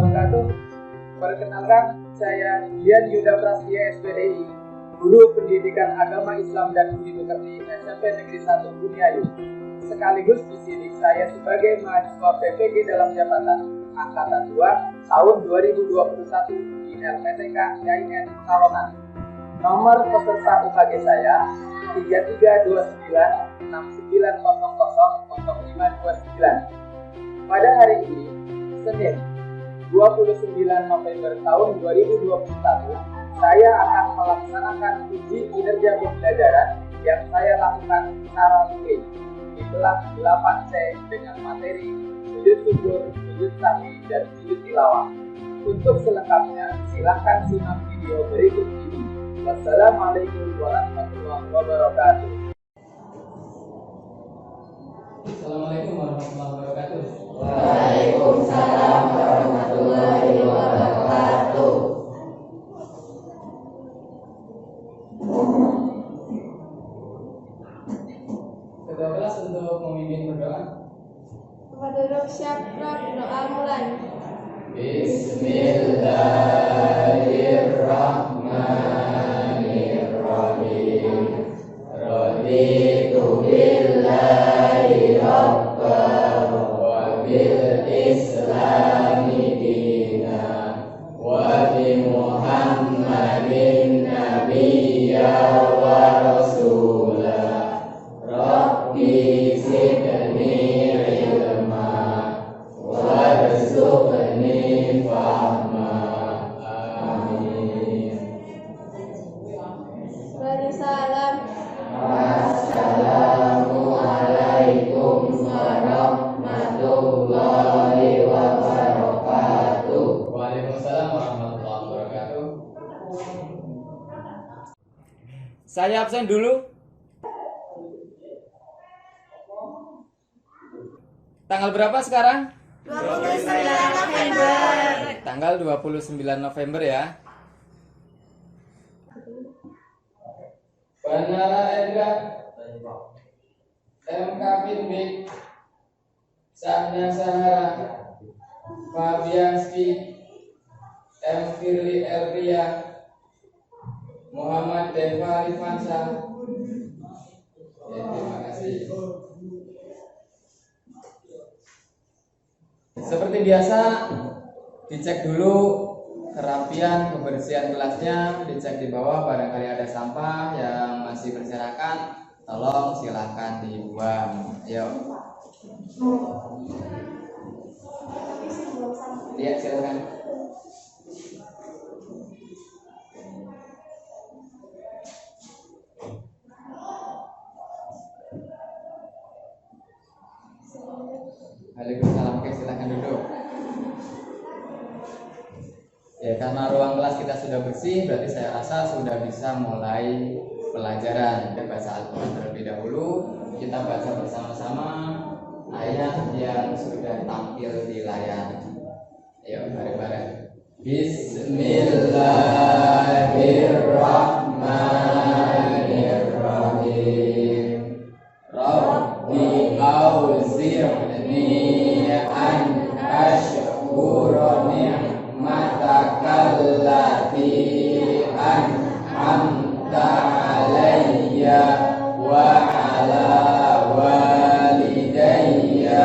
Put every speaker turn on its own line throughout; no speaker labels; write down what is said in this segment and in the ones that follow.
wabarakatuh. Perkenalkan, saya Dian Yuda Prastia SPDI, Guru Pendidikan Agama Islam dan Budi Pekerti SMP Negeri 1 Buniayu. Sekaligus di sini saya sebagai mahasiswa PPG dalam jabatan Angkatan 2 tahun 2021 di LPTK IAIN Pekalongan. Nomor peserta UKG saya 332969000529. Pada hari ini, Senin 29 November tahun 2021, saya akan melaksanakan uji kinerja pembelajaran yang saya lakukan secara rutin di kelas 8C dengan materi sujud syukur, sujud sahwi, dan sujud tilawah. Untuk selengkapnya, silakan simak video berikut ini. Wassalamualaikum warahmatullahi wabarakatuh.
Assalamualaikum warahmatullahi wabarakatuh.
Waalaikumsalam warahmatullahi wabarakatuh.
Ketua kelas untuk memimpin berdoa.
Kepada duduk siap, doa mulai.
Bismillahirrahmanirrahim. Raditu billahi rabban wa bil islami dinan wa bi Muhammadin nabiyya wa rasulah. Rabbi zidni ilma warzuqni fahma. Amin.
Beri salam.
Assalamualaikum warahmatullahi wabarakatuh.
Waalaikumsalam warahmatullahi wabarakatuh. Saya absen dulu. Tanggal berapa sekarang?
29 November.
Tanggal 29 November ya. Bandara Edgar MK Pinbik Sahnya Sahara Fabianski M. Firly Erlia Muhammad Deva Rifansa. Ya, terima kasih. Seperti biasa, dicek dulu kerapian, kebersihan kelasnya, dicek di bawah barangkali ada sampah yang masih berserakan, tolong silakan dibuang. Ayo. Iya, silakan. Waalaikumsalam. Oke, silakan duduk. Ya, karena ruang kelas kita sudah bersih, berarti saya rasa sudah bisa mulai pelajaran. Kita baca Al-Quran terlebih dahulu. Kita baca bersama-sama ayat yang sudah tampil di layar. Ayo, bareng-bareng. Bismillahirrahmanirrahim. Rabbi auzi'ni an ashkura ni'matakallati an'amta alayya wa ala walidayya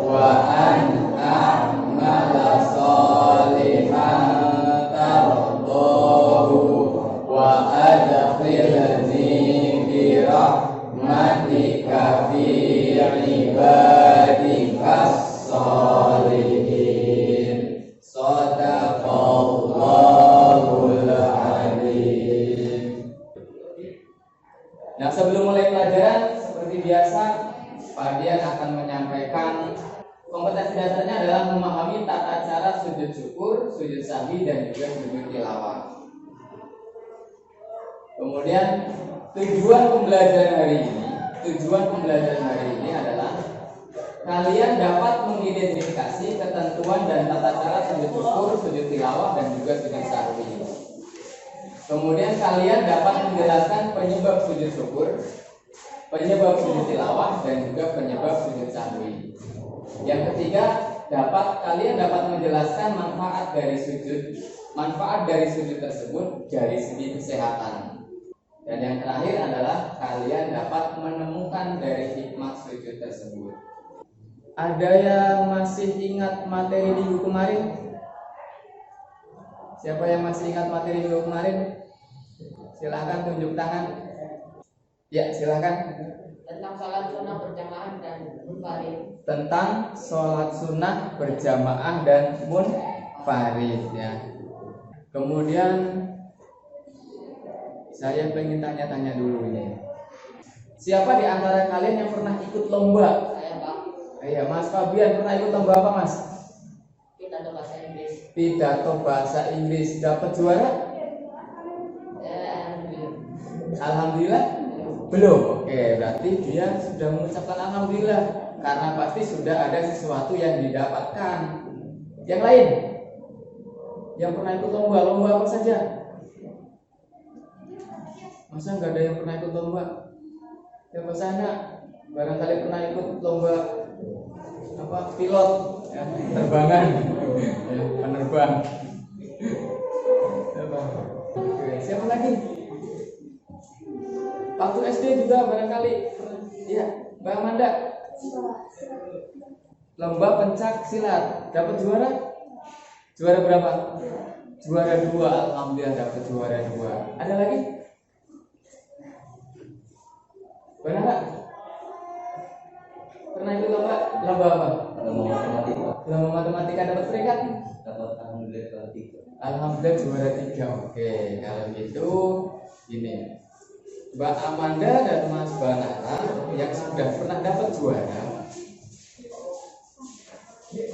wa an a'mala salihan tardahu wa adkhilni bi rahmatika fi ibadikas sholihin. Shadaqallahul adzim. Nah, sebelum mulai pelajaran, seperti biasa, Pak Dian akan menyampaikan kompetensi dasarnya adalah memahami tata cara sujud syukur, sujud sahwi, dan juga sujud tilawah. Kemudian tujuan pembelajaran hari ini adalah kalian dapat mengidentifikasi ketentuan dan tata cara sujud syukur, sujud tilawah, dan juga sujud sahwi. Kemudian kalian dapat menjelaskan penyebab sujud syukur, penyebab sujud tilawah, dan juga penyebab sujud sahwi. Yang ketiga, kalian dapat menjelaskan manfaat manfaat dari sujud tersebut dari segi kesehatan. Dan yang terakhir adalah kalian dapat menemukan dari hikmah sujud tersebut. Ada yang masih ingat materi minggu kemarin? Siapa yang masih ingat materi minggu kemarin? Silahkan tunjuk tangan. Ya, silahkan.
Tentang sholat sunnah berjamaah dan munfarid.
Tentang sholat sunnah berjamaah dan munfarid ya. Kemudian saya pengen tanya-tanya dulu ini. Siapa di antara kalian yang pernah ikut lomba?
Saya Pak.
Iya, Mas Fabian pernah ikut lomba apa, Mas?
Pidato bahasa Inggris.
Pidato bahasa Inggris, dapat juara? Alhamdulillah. Belum. Oke, berarti dia sudah mengucapkan alhamdulillah karena pasti sudah ada sesuatu yang didapatkan. Yang lain? Yang pernah ikut lomba apa saja? Masa nggak ada yang pernah ikut lomba? Yang sana barangkali pernah ikut lomba apa pilot ya, terbangan ya, penerbang. Oke, siapa lagi? Waktu SD juga barangkali ya, Mbak Amanda. Lomba pencak silat dapat juara? Juara berapa? Juara 2. Alhamdulillah dapat juara 2. Ada lagi? Benar nggak? Pernah ikut lomba apa? Lomba matematika dapat peringkat?
Dapat alhamdulillah 3.
Alhamdulillah juara 3. Oke, kalau gitu ini Mbak Amanda dan Mas Banara yang sudah pernah dapat juara,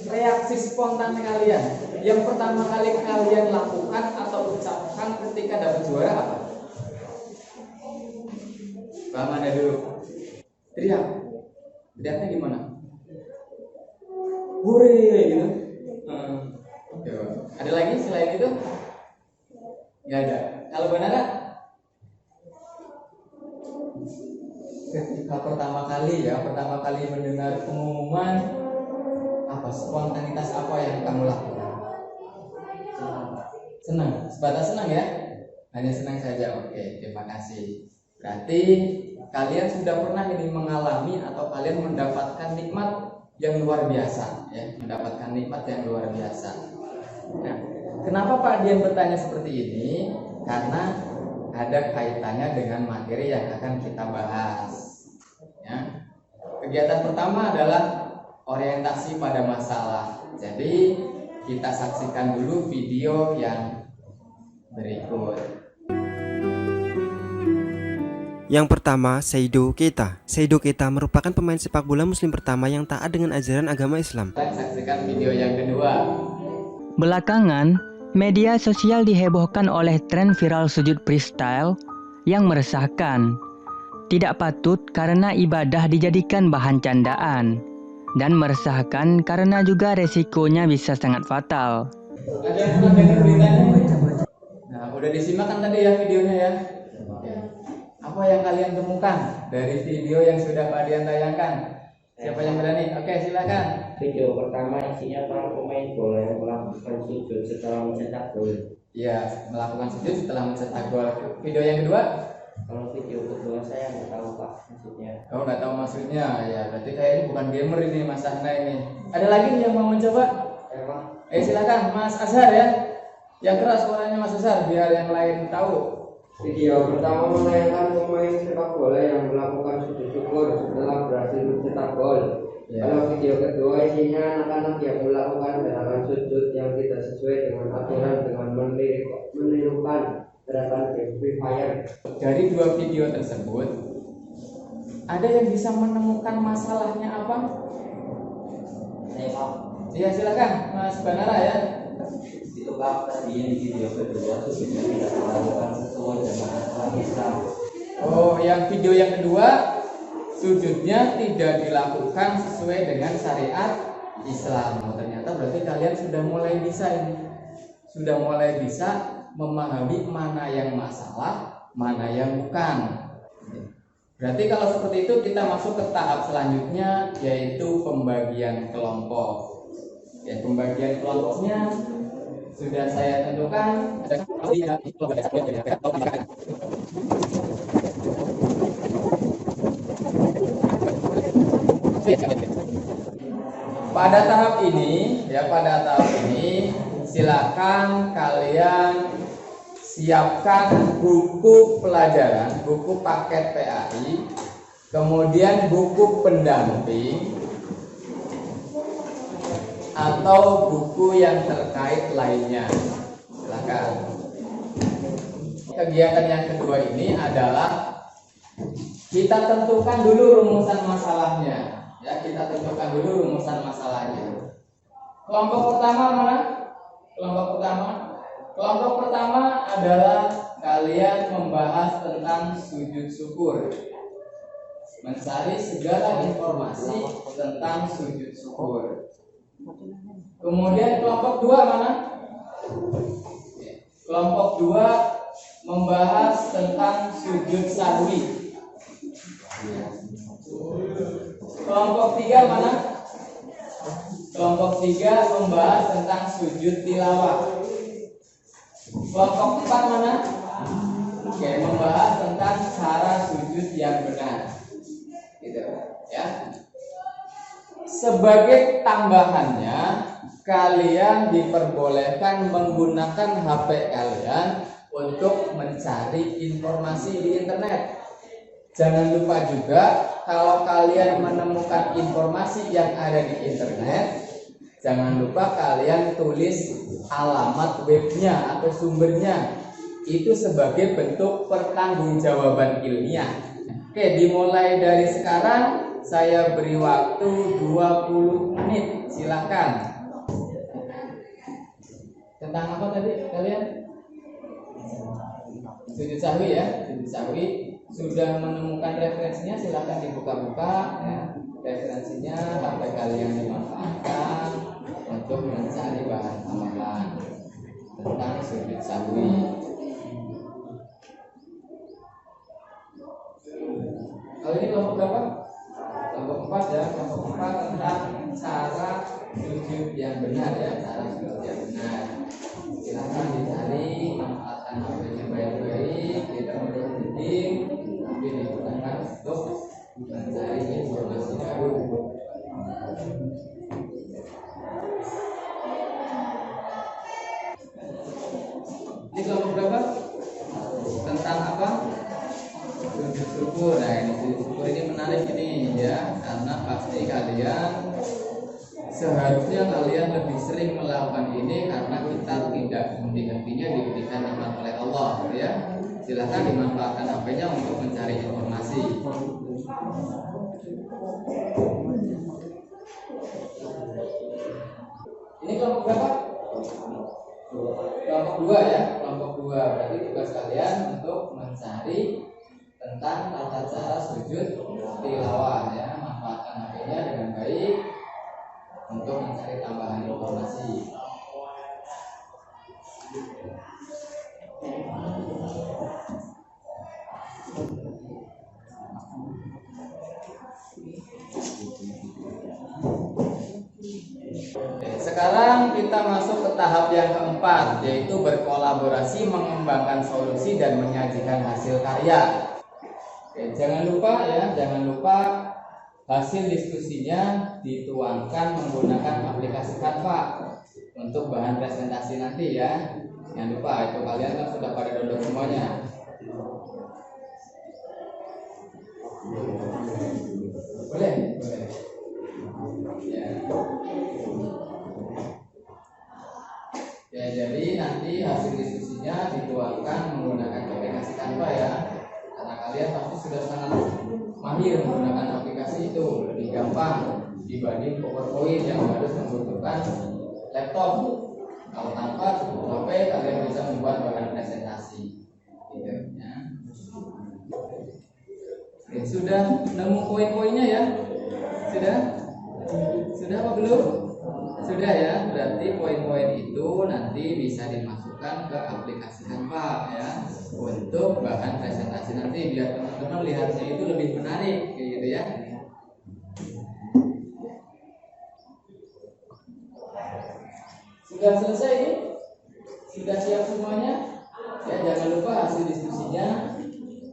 reaksi spontan kalian yang pertama kali kalian lakukan atau ucapkan ketika dapat juara apa? Mbak Amanda dulu. Teriaknya gimana? Hore gitu. Ada lagi selain itu? Nggak ada. Kalau Banara? Ketika pertama kali mendengar pengumuman, apa spontanitas apa yang kamu lakukan? Senang, sebatas senang ya? Hanya senang saja. Oke, terima kasih. Berarti kalian sudah pernah ini mengalami atau kalian mendapatkan nikmat yang luar biasa ya, mendapatkan nikmat yang luar biasa. Nah, kenapa Pak Dian bertanya seperti ini? Karena ada kaitannya dengan materi yang akan kita bahas. Ya. Kegiatan pertama adalah orientasi pada masalah. Jadi kita saksikan dulu video yang berikut.
Yang pertama, Saido Keita. Saido Keita merupakan pemain sepak bola muslim pertama yang taat dengan ajaran agama Islam.
Kita saksikan video yang kedua.
Belakangan, media sosial dihebohkan oleh tren viral sujud freestyle yang meresahkan. Tidak patut karena ibadah dijadikan bahan candaan, dan meresahkan karena juga resikonya bisa sangat fatal.
Ada yang pernah dengar beritanya? Nah, udah disimak kan tadi ya videonya ya? Oke. Apa yang kalian temukan dari video yang sudah Pak Dian tayangkan? Siapa yang berani? Oke, silakan.
Video pertama isinya para pemain bola yang melakukan sujud setelah mencetak gol.
Iya, melakukan sujud setelah mencetak gol. Video yang kedua?
Kalau video kedua saya nggak tahu Pak maksudnya.
Oh, nggak tahu maksudnya. Ya, berarti kayaknya bukan gamer ini Mas Hana ini. Ada lagi yang mau mencoba?
Emang
Silakan Mas Azhar ya. Yang keras suaranya Mas Azhar biar yang lain tahu.
Video pertama menayangkan pemain sepak bola yang melakukan sujud syukur setelah berhasil mencetak gol.
Ya.
Kalau video kedua isinya anak-anak yang melakukan gerakan sujud yang tidak sesuai dengan aturan dengan menirukan gerakan game Free Fire.
Dari dua video tersebut, ada yang bisa menemukan masalahnya apa?
saya Pak
Iya, silakan Mas Banara ya.
itu Pak tadi yang di video kedua sujudnya tidak dilakukan sesuai dengan aturan Islam.
Oh, yang video yang kedua sujudnya tidak dilakukan sesuai dengan syariat Islam. Oh, ternyata berarti kalian sudah mulai bisa ini. Sudah mulai bisa memahami mana yang masalah, mana yang bukan. Berarti kalau seperti itu kita masuk ke tahap selanjutnya, yaitu pembagian kelompok. Ya, pembagian kelompoknya sudah saya tentukan. Pada tahap ini silakan kalian siapkan buku pelajaran, buku paket PAI, kemudian buku pendamping atau buku yang terkait lainnya. Silakan. Kegiatan yang kedua ini adalah kita tentukan dulu rumusan masalahnya. Ya, kita tentukan dulu rumusan masalahnya. Kelompok pertama mana? Kelompok pertama adalah kalian membahas tentang sujud syukur. Mencari segala informasi tentang sujud syukur. Kemudian kelompok dua mana? Kelompok dua membahas tentang sujud sahwi. Kelompok tiga mana? Kelompok tiga membahas tentang sujud tilawah. Kelompok empat mana? Oke, membahas tentang cara sujud yang benar. Gitu, ya. Sebagai tambahannya, kalian diperbolehkan menggunakan HP kalian untuk mencari informasi di internet. Jangan lupa juga, kalau kalian menemukan informasi yang ada di internet, jangan lupa kalian tulis alamat webnya atau sumbernya. Itu sebagai bentuk pertanggungjawaban ilmiah. Oke, dimulai dari sekarang saya beri waktu 20 menit. Silakan. Tentang apa tadi kalian? Sujud sahwi ya, sujud sahwi. Sudah menemukan referensinya, silakan dibuka-buka ya. Referensinya sampai kalian dimanfaatkan untuk mencari bahan tambahan tentang sujud sahwi. Kalau ini kelompok berapa? Kelompok 4 ya, kelompok 4 tentang cara sujud yang benar ya, cara sujud yang benar. Silakan dicari, manfaatkan HP-nya baik-baik, kita mending tapi digunakan untuk mencari informasi baru. Ini kelompok berapa? Tentang apa? Sujud syukur. Nah, ini sujud syukur ini menarik ini ya, karena pasti kalian seharusnya kalian lebih sering melakukan ini karena kita tidak henti-hentinya diberikan nikmat oleh Allah ya. Silahkan dimanfaatkan HP-nya untuk mencari informasi. Ini kelompok berapa? Kelompok 2 ya, kelompok 2. Berarti tugas kalian untuk mencari tentang tata cara sujud tilawah ya. Manfaatkan HP-nya dengan baik untuk mencari tambahan informasi. Sekarang kita masuk ke tahap yang keempat, yaitu berkolaborasi, mengembangkan solusi dan menyajikan hasil karya. Oke, jangan lupa ya, jangan lupa hasil diskusinya dituangkan menggunakan aplikasi Canva untuk bahan presentasi nanti ya. Jangan lupa, itu kalian kan sudah pada download semuanya. Boleh? Boleh. Ya. Ya, jadi nanti hasil diskusinya dituangkan menggunakan aplikasi Canva ya. Karena kalian pasti sudah sangat mahir menggunakan aplikasi itu, lebih gampang dibanding PowerPoint yang harus membutuhkan laptop. Kalau tanpa HP kalian bisa membuat bahan presentasi gitu ya. Oke, sudah nemu poin-poinnya ya? Sudah apa belum? Sudah ya, berarti poin-poin itu nanti bisa dimasukkan ke aplikasi Canva ya, untuk bahan presentasi nanti biar teman-teman lihatnya itu lebih menarik kayak gitu ya. Sudah selesai ini? Sudah siap semuanya? Ya, jangan lupa hasil diskusinya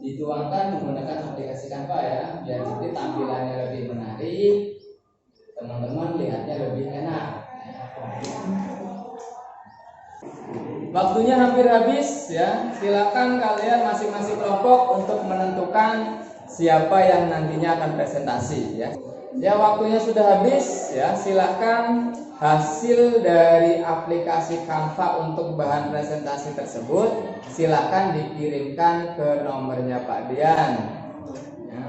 dituangkan menggunakan aplikasi Canva ya, biar nanti tampilannya lebih menarik, teman-teman lihatnya lebih enak. Waktunya hampir habis ya. Silakan kalian masing-masing kelompok untuk menentukan siapa yang nantinya akan presentasi ya. Ya, waktunya sudah habis ya. Silakan hasil dari aplikasi Canva untuk bahan presentasi tersebut silakan dikirimkan ke nomornya Pak Dian ya.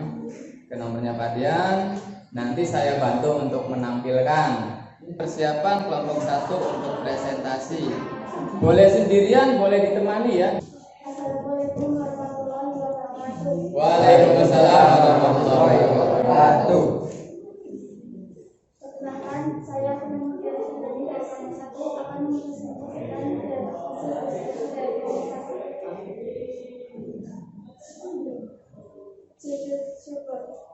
Ke nomornya Pak Dian, nanti saya bantu untuk menampilkan. Persiapan kelompok 1 untuk presentasi. Boleh sendirian, boleh ditemani ya.
Assalamualaikum warahmatullahi wabarakatuh.
Waalaikumsalam warahmatullahi wabarakatuh.
Perkenalkan, saya Penemu dari kelas 1 akan mempresentasikan dari sujud syukur.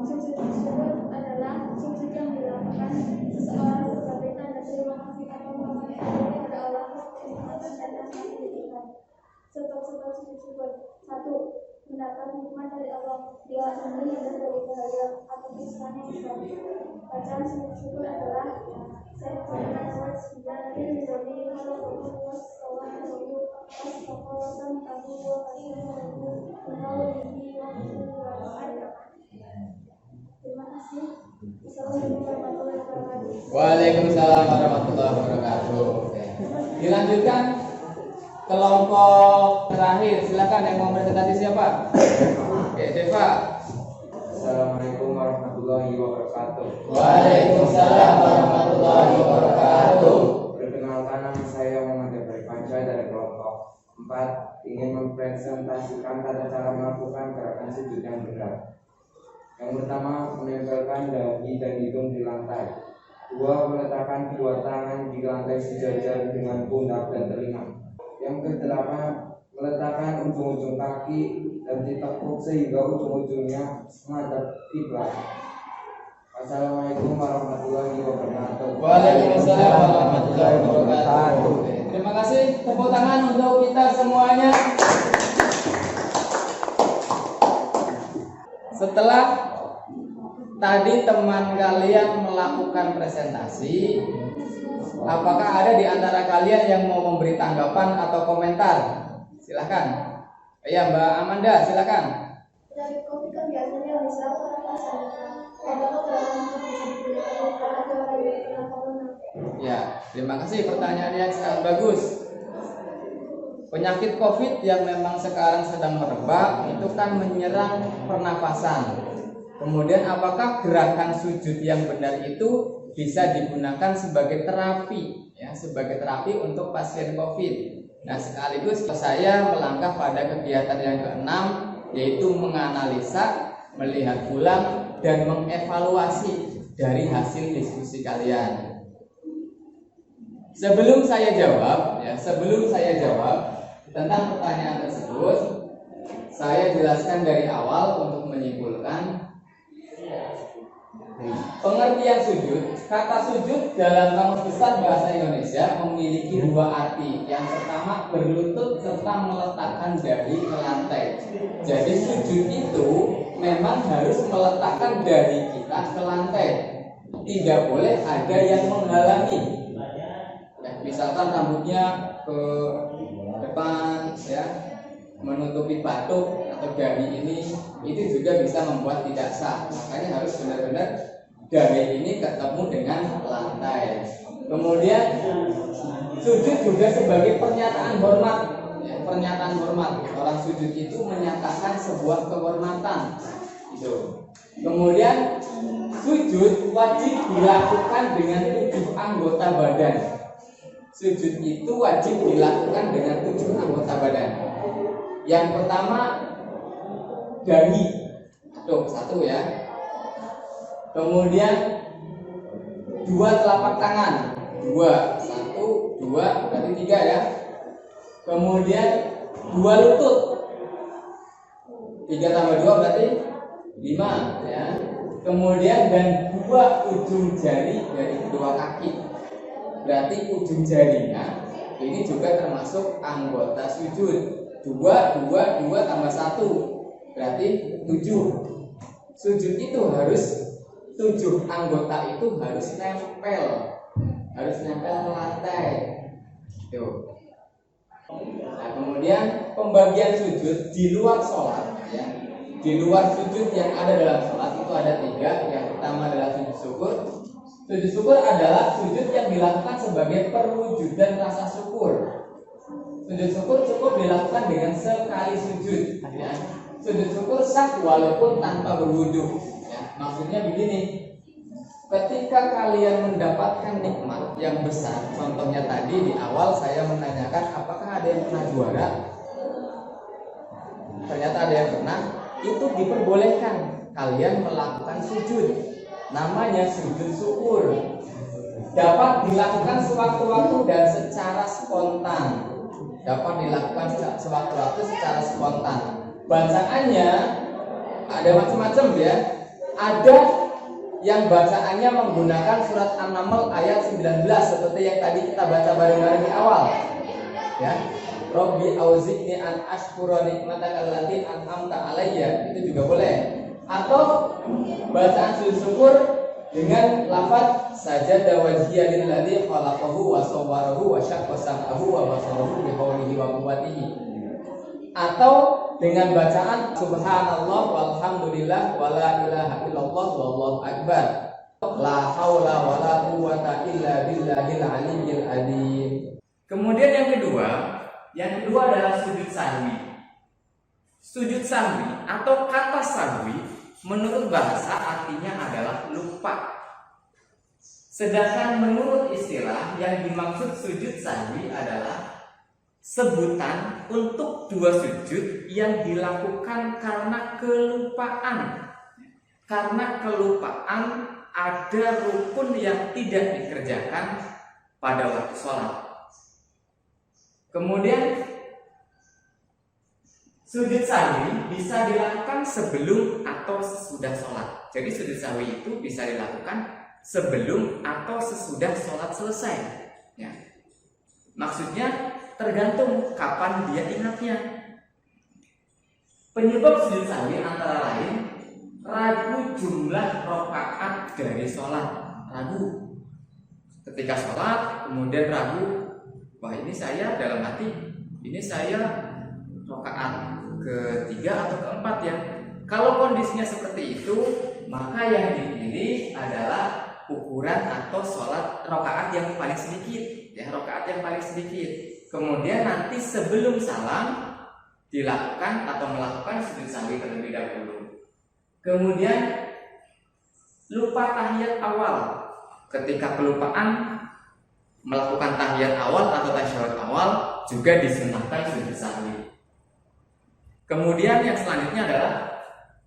Sujud syukur adalah sujud yang dilakukan seseorang sebagai tanda terima kasih atau menghormati kepada Allah atas dan diberikan. Sebab-sebab sujud syukur: 1. Mendapat nikmat dari Allah, dia sendiri dan dari bahaya atau kesusahan yang besar. Bacaan sujud syukur adalah saya Muhammad SAW dari kalau was Terima kasih. Assalamualaikum warahmatullahi wabarakatuh.
Waalaikumsalam warahmatullahi wabarakatuh. Dilanjutkan kelompok terakhir, silakan yang mau presentasi siapa? Oke, Deva.
Assalamualaikum warahmatullahi wabarakatuh.
Waalaikumsalam warahmatullahi wabarakatuh.
Perkenalkan, nama saya Muhammad Jafar Panca dari kelompok 4, ingin mempresentasikan tata cara melakukan gerakan sujud yang benar. Yang pertama, menempelkan dahi dan hidung di lantai. 2. Meletakkan kedua tangan di lantai sejajar dengan pundak dan telinga. Yang kedelapan, meletakkan ujung-ujung kaki dan ditekuk sehingga ujung-ujungnya menghadap kiblat. Assalamualaikum warahmatullahi wabarakatuh.
Waalaikumsalam warahmatullahi wabarakatuh. Terima kasih, tepuk tangan untuk kita semuanya. Setelah tadi teman kalian melakukan presentasi, apakah ada di antara kalian yang mau memberi tanggapan atau komentar? Silahkan. Ya, Mbak Amanda, silahkan.
Dari COVID kan biasanya bisa pernapasan. Apakah gerakan itu bisa digunakan pada orang yang terkena corona?
Ya, terima kasih, pertanyaan yang sangat bagus. Penyakit COVID yang memang sekarang sedang merebak itu kan menyerang pernafasan. Kemudian apakah gerakan sujud yang benar itu bisa digunakan sebagai terapi, ya, sebagai terapi untuk pasien COVID. Nah, sekaligus saya melangkah pada kegiatan yang keenam, yaitu menganalisa, melihat ulang, dan mengevaluasi dari hasil diskusi kalian. Sebelum saya jawab tentang pertanyaan tersebut, saya jelaskan dari awal untuk menyimpulkan pengertian sujud. Kata sujud dalam Kamus Besar Bahasa Indonesia memiliki dua arti. Yang pertama, berlutut serta meletakkan dahi ke lantai. Jadi sujud itu memang harus meletakkan dahi kita ke lantai. Tidak boleh ada yang menghalangi. Ya, misalkan rambutnya ke depan, ya, menutupi batuk atau dahi ini, itu juga bisa membuat tidak sah. Makanya harus benar-benar dahi ini ketemu dengan lantai. Kemudian sujud juga sebagai pernyataan hormat, ya, pernyataan hormat. Orang sujud itu menyatakan sebuah kehormatan. Itu. Kemudian sujud wajib dilakukan dengan 7 anggota badan. Sujud itu wajib dilakukan dengan 7 anggota badan. Yang pertama, dahi. Tuh, 1 ya. Kemudian 2 telapak tangan. 2, 1, 2, berarti 3 ya. Kemudian 2 lutut. 3 tambah 2 berarti 5 ya. Kemudian dan 2 ujung jari dari kedua kaki. Berarti ujung jarinya ini juga termasuk anggota sujud. 2 tambah 1 berarti 7. Sujud itu harus 7 anggota itu harus nempel ke lantai. Tuh. Nah, kemudian pembagian sujud di luar sholat, ya. Di luar sujud yang ada dalam sholat itu ada 3. Yang pertama adalah sujud syukur. Sujud syukur adalah sujud yang dilakukan sebagai perwujudan rasa syukur. Sujud syukur cukup dilakukan dengan sekali sujud, ya. Sujud syukur sah walaupun tanpa berwudu, ya. Maksudnya begini, ketika kalian mendapatkan nikmat yang besar, contohnya tadi di awal saya menanyakan apakah ada yang pernah juara, ternyata ada yang pernah, itu diperbolehkan kalian melakukan sujud, namanya sujud syukur, dapat dilakukan sewaktu-waktu dan secara spontan. Bacaannya ada macam-macam, ya. Ada yang bacaannya menggunakan surat An-Naml ayat 19 seperti yang tadi kita baca bareng-bareng di awal, ya. Rabbi auzi'ni an ashkura nikmataka allati an'amta alayya, itu juga boleh. Atau bacaan sujud syukur dengan lafaz sajada wajhiya lilladzi khalaqahu wa sawwarahu wa syaqqa sam'ahu wa basarahu bi haulihi wa quwwatihi. Atau dengan bacaan subhanallah walhamdulillah wala ilaha illallah wallahu akbar, la haula wala quwwata illa billahil aliyyil azim. Kemudian yang kedua adalah sujud sahwi. Sujud sahwi atau kata sahwi menurut bahasa artinya adalah lupa. Sedangkan menurut istilah yang dimaksud sujud sahwi adalah sebutan untuk 2 sujud yang dilakukan karena kelupaan. Karena kelupaan ada rukun yang tidak dikerjakan pada waktu sholat. Kemudian sujud sahwi bisa dilakukan sebelum atau sesudah sholat. Jadi sujud sahwi itu bisa dilakukan sebelum atau sesudah sholat selesai, ya. Maksudnya tergantung kapan dia ingatnya. Penyebab sujud sahwi antara lain ragu jumlah rakaat dari sholat. Ragu ketika sholat, kemudian ragu, wah ini saya dalam hati, ini saya rakaat ketiga atau keempat, ya. Kalau kondisinya seperti itu, maka yang dipilih adalah ukuran atau sholat rakaat yang paling sedikit, ya, rakaat yang paling sedikit. Kemudian nanti sebelum salam dilakukan atau melakukan sujud sahwi terlebih dahulu. Kemudian lupa tahiyat awal. Ketika kelupaan melakukan tahiyat awal atau tasyahud awal juga disunahkan sujud sahwi. Kemudian yang selanjutnya adalah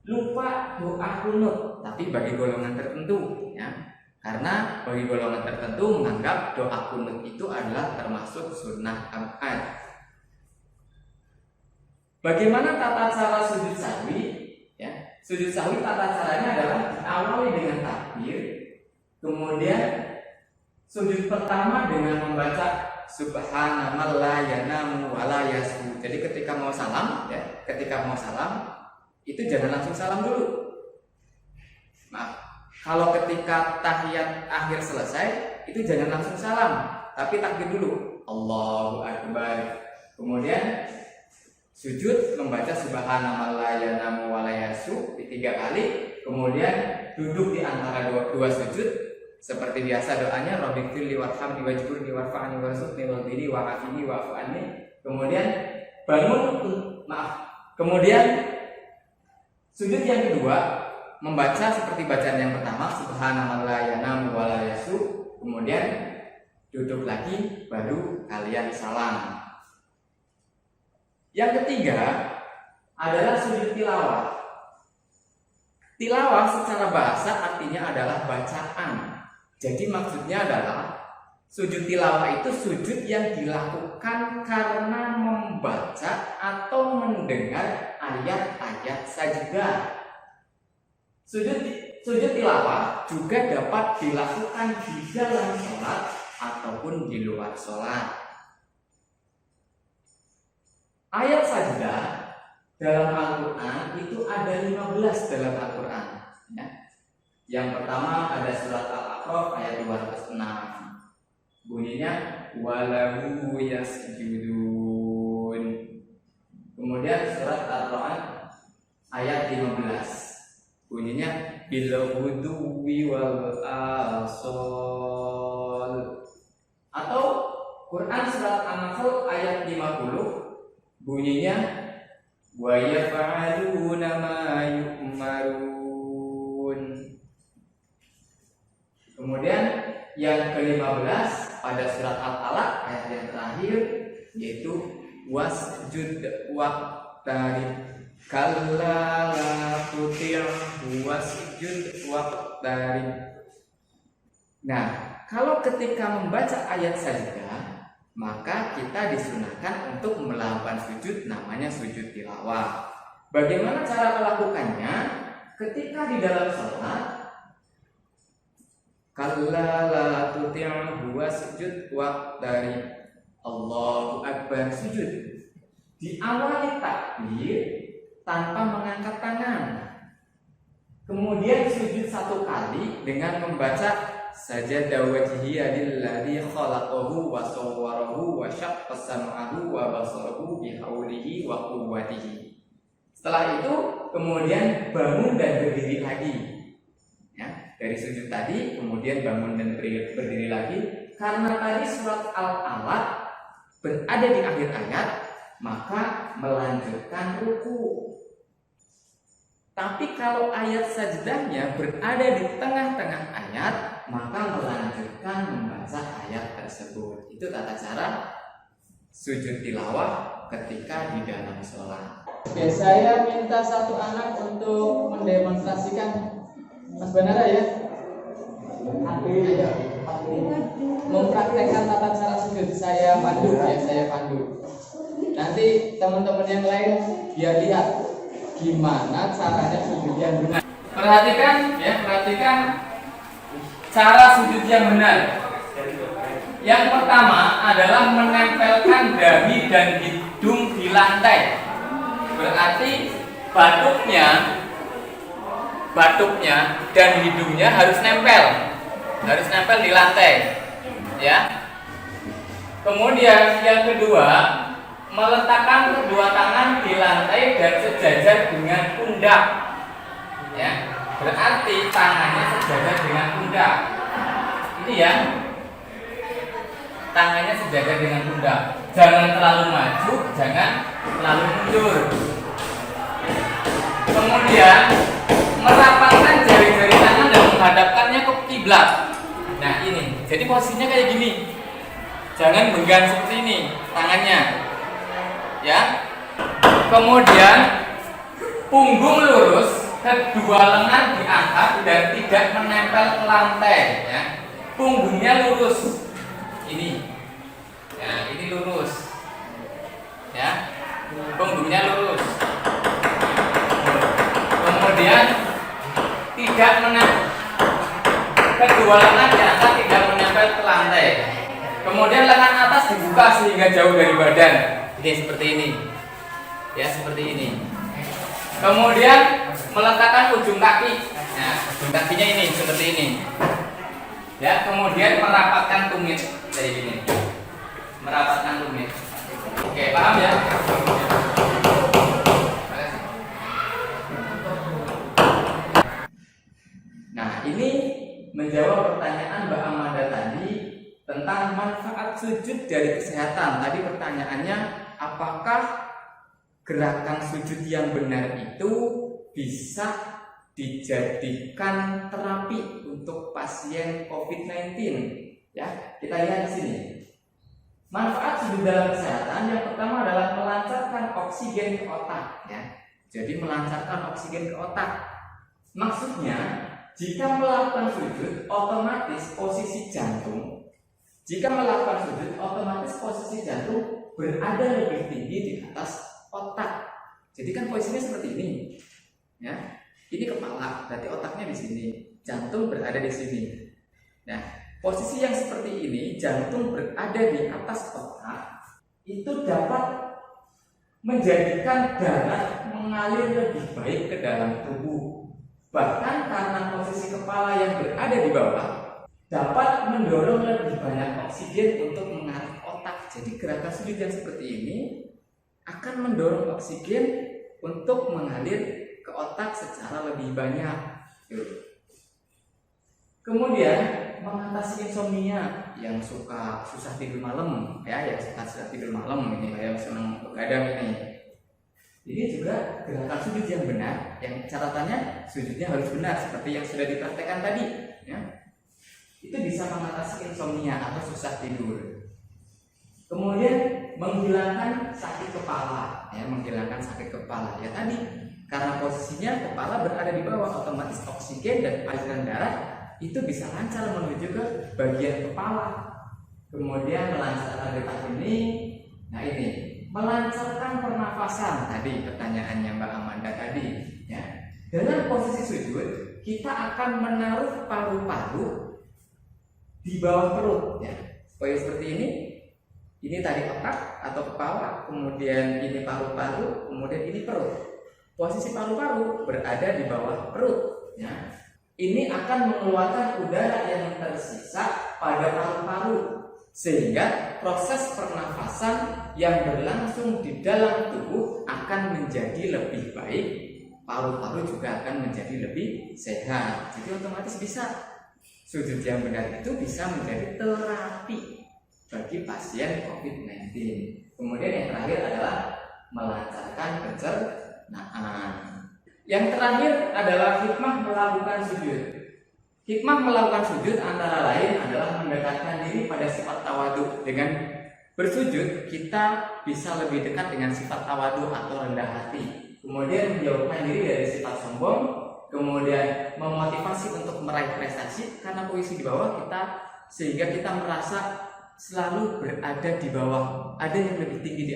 lupa doa kunut, tapi bagi golongan tertentu, ya. Karena bagi golongan tertentu menganggap doa kunut itu adalah termasuk sunnah abad. Bagaimana tata cara sujud sahwi? Ya, sujud sahwi tata caranya adalah diawali dengan takbir, kemudian sujud pertama dengan membaca subhanallah la yanamu wa la yasu. Jadi ketika mau salam, ya, itu jangan langsung salam dulu. Maaf. Kalau ketika tahiyat akhir selesai, itu jangan langsung salam, tapi takbir dulu, Allahu akbar. Kemudian sujud membaca subhanallah la yanamu wa la yasu 3 kali. Kemudian duduk di antara dua sujud seperti biasa doanya, Rabbighfirli warhamni wajburni warfa'ni warzuqni wahdini wa'afini wa'fu anni. Kemudian kemudian sujud yang kedua membaca seperti bacaan yang pertama, subhanallah la yanamu wa la yasu. Kemudian duduk lagi, baru kalian salam. Yang ketiga adalah sujud tilawah. Tilawah secara bahasa artinya adalah bacaan. Jadi maksudnya adalah sujud tilawah itu sujud yang dilakukan karena membaca atau mendengar ayat-ayat sajadah. Sujud tilawah juga dapat dilakukan di dalam sholat ataupun di luar sholat. Ayat sajdah dalam Al-Quran itu ada 15 dalam Al-Quran. Ya. Yang pertama ada surat Al-A'raf ayat 206. Bunyinya walahu yasjudun. Kemudian surat Ar-Ra'd ayat 15. Bunyinya bil ghudwi wal asal. Atau Quran surat An-Nahl ayat 50. Bunyinya wa yaf'aluna ma yu'marun. Kemudian yang ke-15 pada surat Al-Alaq ayat yang terakhir yaitu wasjud waqtarib kalla la tuti' wasjud waqtarib. Nah, kalau ketika membaca ayat sajdah, maka kita disunahkan untuk melakukan sujud, namanya sujud tilawah. Bagaimana cara melakukannya? Ketika di dalam sholat, kalla la tuti'hu wasjud waqtarib, Allahu Akbar, sujud. Diawali takbir tanpa mengangkat tangan. Kemudian sujud 1 kali dengan membaca sajada wajhiya lilladzi khalaqahu wa sawwarahu wa syaqqa sam'ahu wa basarahu bihaulihi wa quwwatihi. Setelah itu kemudian bangun dan berdiri lagi. Ya, dari sujud tadi kemudian bangun dan berdiri lagi. Karena tadi surat Al-Alaq berada di akhir ayat, maka melanjutkan ruku. Tapi kalau ayat sajdahnya berada di tengah-tengah ayat, maka melanjutkan membaca ayat tersebut. Itu tata cara sujud tilawah ketika di dalam sholat. Oke, saya minta satu anak untuk mendemonstrasikan. Mas Banara ya? Mempraktekkan tata cara sujud. Saya pandu ya, saya pandu. Nanti teman-teman yang lain biar lihat gimana caranya sujud yang benar. Perhatikan ya, perhatikan cara sujud yang benar. Yang pertama adalah menempelkan dahi dan hidung di lantai. Berarti batuknya dan hidungnya harus nempel di lantai. Ya. Kemudian yang kedua, meletakkan kedua tangan di lantai dan sejajar dengan pundak. Ya, berarti tangannya sejajar dengan pundak. Ini ya, tangannya sejajar dengan pundak. Jangan terlalu maju, jangan terlalu mundur. Kemudian merapatkan jari-jari tangan dan menghadapkannya ke kiblat. Nah ini, jadi posisinya kayak gini. Jangan benggang seperti ini tangannya. Ya. Kemudian punggung lurus, kedua lengan diangkat dan tidak menempel ke lantai. Ya. Punggungnya lurus. Ini. Ya, ini lurus. Ya. Punggungnya lurus. Kemudian tidak menempel, kedua lengan diangkat tidak menempel ke lantai. Kemudian lengan atas dibuka sehingga jauh dari badan. Ini seperti ini. Ya, seperti ini. Kemudian meletakkan ujung kaki. Nah, ujung kakinya ini seperti ini. Ya, kemudian merapatkan tumit kayak gini. Merapatkan tumit. Oke, paham ya? Nah, ini menjawab pertanyaan Mbak Amanda tadi tentang manfaat sujud dari kesehatan. Tadi pertanyaannya, apakah gerakan sujud yang benar itu bisa dijadikan terapi untuk pasien COVID-19? Ya, kita lihat di sini. Manfaat sujud dalam kesehatan yang pertama adalah melancarkan oksigen ke otak. Ya, jadi melancarkan oksigen ke otak. Maksudnya, jika melakukan sujud, otomatis posisi jantung. Jika melakukan sujud, otomatis posisi jantung berada lebih tinggi di atas otak. Jadi kan posisinya seperti ini, ya. Ini kepala, berarti otaknya di sini, jantung berada di sini. Nah, posisi yang seperti ini, jantung berada di atas otak, itu dapat menjadikan darah mengalir lebih baik ke dalam tubuh. Bahkan karena posisi kepala yang berada di bawah dapat mendorong lebih banyak oksigen untuk mengarah otak. Jadi gerakan sujud yang seperti ini akan mendorong oksigen untuk mengalir ke otak secara lebih banyak. Kemudian mengatasi insomnia yang susah tidur malam, ya, yang susah tidur malam ini, yang senang begadang ini. Ini juga gerakan sujud yang benar, yang catatannya sujudnya harus benar seperti yang sudah dipraktekkan tadi, ya. Itu bisa mengatasi insomnia atau susah tidur. Kemudian menghilangkan sakit kepala, ya, menghilangkan sakit kepala. Ya tadi, karena posisinya kepala berada di bawah, otomatis oksigen dan aliran darah itu bisa lancar menuju ke bagian kepala. Kemudian melancarkan detak hening. Nah ini, melancarkan pernafasan tadi pertanyaannya Mbak Amanda tadi, ya. Dalam posisi sujud kita akan menaruh paru-paru di bawah perut, ya, supaya seperti ini. Ini tadi otak atau kepala, kemudian ini paru-paru, kemudian ini perut. Posisi paru-paru berada di bawah perut, ya. Ini akan mengeluarkan udara yang tersisa pada paru-paru, sehingga proses pernafasan yang berlangsung di dalam tubuh akan menjadi lebih baik. Paru-paru juga akan menjadi lebih sehat. Jadi otomatis bisa sujud yang benar itu bisa menjadi terapi bagi pasien COVID-19. Kemudian yang terakhir adalah melancarkan pencernaan. Yang terakhir adalah hikmah melakukan sujud. Hikmah melakukan sujud antara lain adalah mendekatkan diri pada sifat tawadhu. Dengan bersujud kita bisa lebih dekat dengan sifat tawadhu atau rendah hati. Kemudian menjauhkan diri dari sifat sombong. Kemudian memotivasi untuk meraih prestasi karena posisi di bawah kita, sehingga kita merasa selalu berada di bawah, ada yang lebih tinggi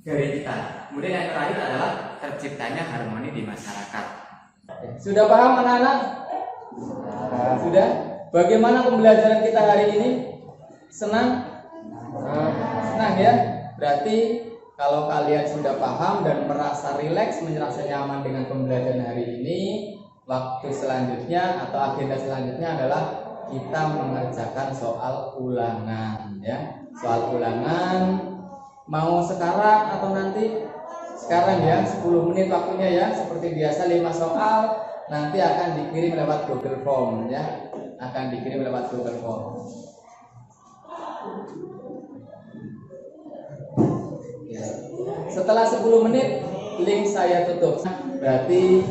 dari kita. Kemudian yang terakhir adalah terciptanya harmoni di masyarakat.
Sudah paham anak-anak? Nah, sudah? Bagaimana pembelajaran kita hari ini? Senang? Senang ya? Berarti kalau kalian sudah paham dan merasa rileks, merasa nyaman dengan pembelajaran hari ini, waktu selanjutnya atau agenda selanjutnya adalah kita mengerjakan soal ulangan, ya. Soal ulangan mau sekarang atau nanti? Sekarang ya, 10 menit waktunya ya. Seperti biasa 5 soal nanti akan dikirim lewat Google Form, ya. Akan dikirim lewat Google Form. Ya. Setelah 10 menit link saya tutup. Berarti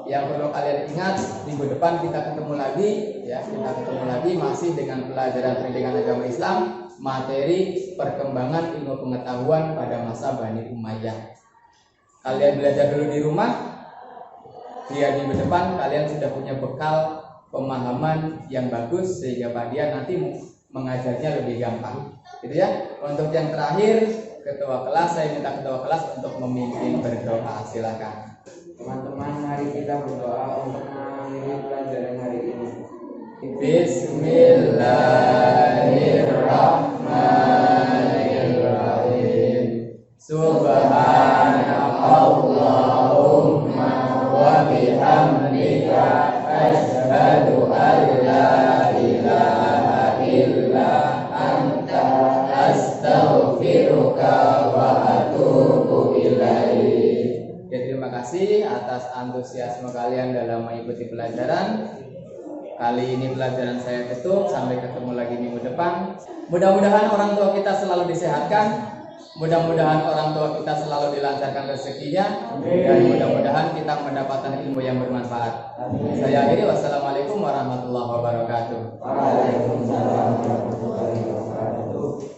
yang perlu kalian ingat, minggu depan kita ketemu lagi, ya. Kita ketemu lagi masih dengan pelajaran pendidikan agama Islam, materi perkembangan ilmu pengetahuan pada masa Bani Umayyah. Kalian belajar dulu di rumah, biar minggu depan kalian sudah punya bekal pemahaman yang bagus sehingga Pak Dian nanti mengajarnya lebih gampang. Gitu ya. Untuk yang terakhir, ketua kelas, saya minta ketua kelas untuk memimpin berdoa. Silakan.
Teman-teman, mari kita berdoa untuk mengakhiri pelajaran hari ini.
Bismillahirrahmanirrahim. Subhanakallahumma wa bihamdika asyhadu an la ilaha illa anta astaghfiruka wa atubu ilaik. Ya, terima kasih atas antusiasme kalian dalam mengikuti pelajaran. Kali ini pelajaran saya tutup, sampai ketemu lagi minggu depan. Mudah-mudahan orang tua kita selalu disehatkan, mudah-mudahan orang tua kita selalu dilancarkan rezekinya, dan mudah-mudahan kita mendapatkan ilmu yang bermanfaat. Saya akhiri, wassalamualaikum warahmatullahi wabarakatuh.
Waalaikumsalam warahmatullahi wabarakatuh.